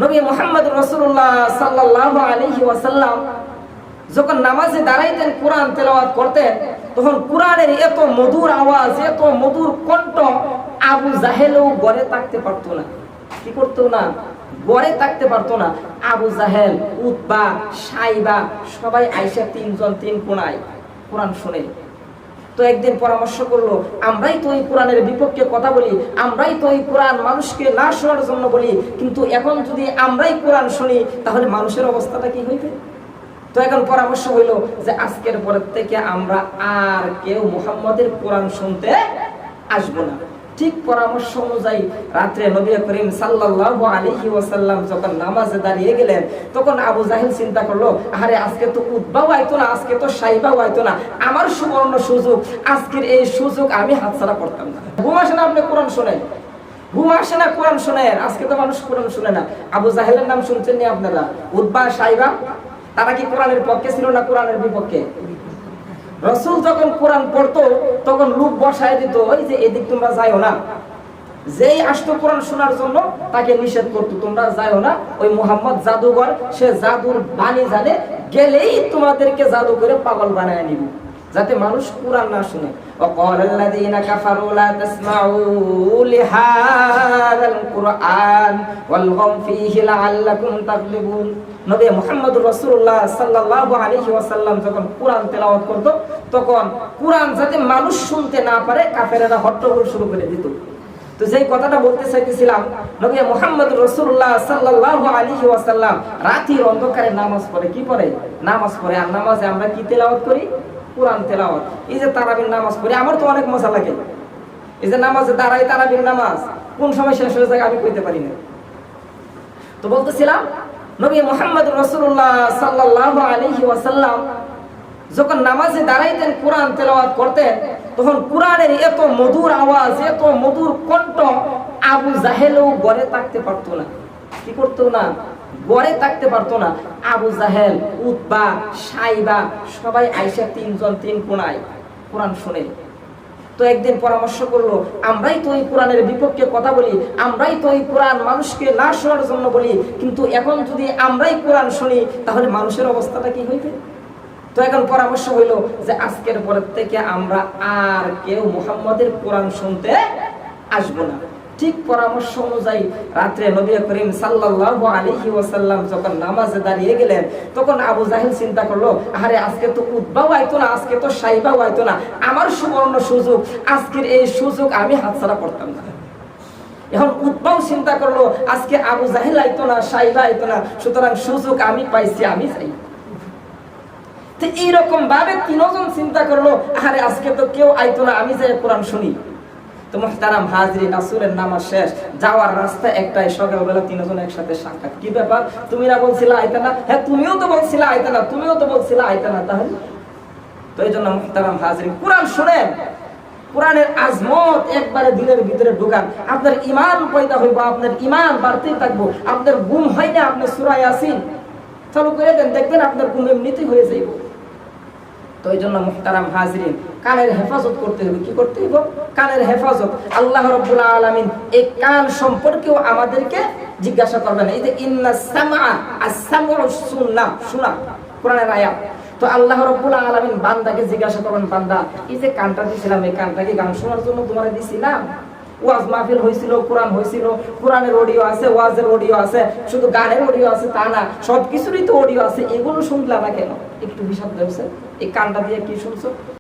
নবী মুহাম্মদ রাসূলুল্লাহ সাল্লাল্লাহু আলাইহি ওয়াসাল্লাম যখন নামাজে দাঁড়াইতেন, কোরআন তেলাওয়াত করতেন, তখন কোরআনের এত মধুর আওয়াজ, এত মধুর কণ্ঠ, আবু জাহেলও গড়ে থাকতে পারতো না। কি করতো না? গড়ে থাকতে পারতো না। আবু জাহেল, উতবা, সাইবা সবাই আইসা তিনজন তিন কোণায় কোরআন শুনে। তো একদিন পরামর্শ করলো, আমরাই তো এই কোরআনের বিপক্ষে কথা বলি, আমরাই তো এই কোরআন মানুষকে না শোনার জন্য বলি, কিন্তু এখন যদি আমরাই কোরআন শুনি তাহলে মানুষের অবস্থাটা কি হইবে? তো এখন পরামর্শ হইল যে আজকের পরের থেকে আমরা আর কেউ মুহাম্মদের কোরআন শুনতে আসবো না। ঠিক পরামর্শ অনুযায়ী রাত্রে নবী করিম সাল্লাল্লাহু আলাইহি ওয়াসাল্লাম যখন নামাজে দাঁড়িয়ে গেলেন, তখন আবু জাহেল চিন্তা করলো, আরে আজকে তো উতবাও আইতো না, আজকে তো সাইবাও আইতো না, আমার সুবর্ণ সুযোগ, আজকের এই সুযোগ আমি হাতছাড়া করতাম না। ঘুম আসে না আপনি কোরআন শোনেন? ঘুম আসে না কোরআন শোনেন? আজকে তো মানুষ কোরআন শুনে না। আবু জাহেলের নাম শুনছেন নি আপনারা? উতবা, সাইবা, তারা কি কোরআনের পক্ষে ছিল না কোরআনের বিপক্ষে? রাসূল যখন কোরআন পড়তো তখন লোক বসায় দিত, ওই যে এদিক তোমরা যাইও না। যেই আসতো কোরআন শোনার জন্য তাকে নিষেধ করতো, তোমরা যাইও না, ওই মুহাম্মদ জাদুঘর, সে জাদুর বাণী জানে, গেলেই তোমাদেরকে জাদু করে পাগল বানায় নিব, যাতে মানুষ কোরআন না শুনে। وقال الذين كفروا لا تسمعوا لهذا القرآن والغوا فيه لعلكم تغلبون। নবী মুহাম্মদুর রাসূলুল্লাহ সাল্লাল্লাহু আলাইহি ওয়াসাল্লাম যখন কোরআন তেলাওয়াত করত, তখন কোরআন যাতে মানুষ শুনতে না পারে কাফেররা হট্টগোল শুরু করে দিত। তো যেই কথাটা বলতে চাইতেছিলাম, নবী মুহাম্মদুর রাসূলুল্লাহ সাল্লাল্লাহু আলাইহি ওয়াসাল্লাম রাতের অন্ধকারে নামাজ পড়ে। কি পড়ে? নামাজ পড়ে। আর নামাজে আমরা কি তেলাওয়াত করি? কোরআন তেলাওয়াত। এই যে তারাবির নামাজ পড়ি, আমার তো অনেক মজা লাগে। এই যে নামাজে দাঁড়াই, তারাবির নামাজ কোন সময় শেষ হয়ে যায় আমি কইতে পারি না। তো বলতেছিলাম, নবী মুহাম্মদ রাসূলুল্লাহ সাল্লাল্লাহু আলাইহি ওয়াসাল্লাম যখন নামাজে দাঁড়াইতেন, কোরআন তেলাওয়াত করতেন, তখন কোরআনের এত মধুর আওয়াজ, এত মধুর কণ্ঠ, আবু জাহেলও গড়ে থাকতে পারতো না। কি করতো না? গড়ে থাকতে পারতো না। আবু জাহেল, উতবা, সাইবা সবাই আইসা তিনজন তিন কোণায় কোরআন শুনে। তো একদিন পরামর্শ করলো, আমরাই তো এই কোরআনের বিপক্ষে কথা বলি, আমরাই তো এই কোরআন মানুষকে না শোনার জন্য বলি, কিন্তু এখন যদি আমরাই কোরআন শুনি তাহলে মানুষের অবস্থাটা কি হইবে? তো এখন পরামর্শ হইল যে আজকের পরের থেকে আমরা আর কেউ মুহাম্মদের কোরআন শুনতে আসবো না। ঠিক পরামর্শ অনুযায়ী রাত্রে নবী করিম সাল্লাল্লাহু আলাইহি ওয়াসাল্লাম যখন নামাজে দাঁড়িয়ে গেলেন, তখন আবু জাহেল চিন্তা করলো, আরে আজকে তো উতবাও আইতো না, আজকে তো সাইবাও আইতো না, আমার সুবর্ণ সুযোগ, আজকের এই সুযোগ আমি হাতছাড়া করতাম না। এখন উতবাও চিন্তা করলো, আজকে আবু জাহেল আইতো না, সাইবা আইতো না, সুতরাং সুযোগ আমি পাইছি, আমি চাই। তো এইরকম ভাবে তিনজন চিন্তা করলো, আরে আজকে তো কেউ আইতো না, আমি যাই কোরআন শুনি। তো মুহতারাম হাজরিন, রাসূলের নামাজ শেষ, যাওয়ার রাস্তা একটাই, সকালবেলা তিনজন একসাথে সাক্ষাৎ। কি ব্যাপার, তুমি না বলছিলা আইতা না? হ্যাঁ, তুমিও তো বলছিলা আইতা না, তুমিও তো বলছিলা আইতা না। তাহলে তো এই জন্য মুহতারাম হাজরিন, কোরআন শুনেন, কোরআনের আজমত একবারে দিলের ভিতরে ঢুকান, আপনার ঈমান পয়দা হইব, আপনার ঈমান বাড়তেই থাকবো। আপনার ঘুম হয় না, আপনি সূরা ইয়াসিন চালু করে দেন, দেখবেন আপনার ঘুম এমনিতেই হয়ে যাইব। তো এই জন্য মুহতারাম হাজরিন, কানের হেফাজত করতে হবে। কি করতে হবে? কানের হেফাজত। আল্লাহ রাব্বুল আলামিন এই কান সম্পর্কেও আমাদেরকে জিজ্ঞাসা করবেন। এই যে ইন্নাস সামআ, আস-সামউ সুন্নাহ, শোনা কোরআনের আয়াত। তো আল্লাহ রাব্বুল আলামিন বান্দাকে জিজ্ঞাসা করবেন, বান্দা এই যে কানটা দিছিলাম, এই কানটাকে গান শোনার জন্য তোমারে দিছিলাম? ওয়াজ মাহফিল হয়েছিল, কোরআন হয়েছিল, কোরআনের অডিও আছে, ওয়াজের অডিও আছে, শুধু গানের অডিও আছে তা না, সবকিছুরই তো অডিও আছে, এগুলো শুনলা না কেন? একটু হিসাব দেওয়া, এই কানটা দিয়ে কি শুনছো?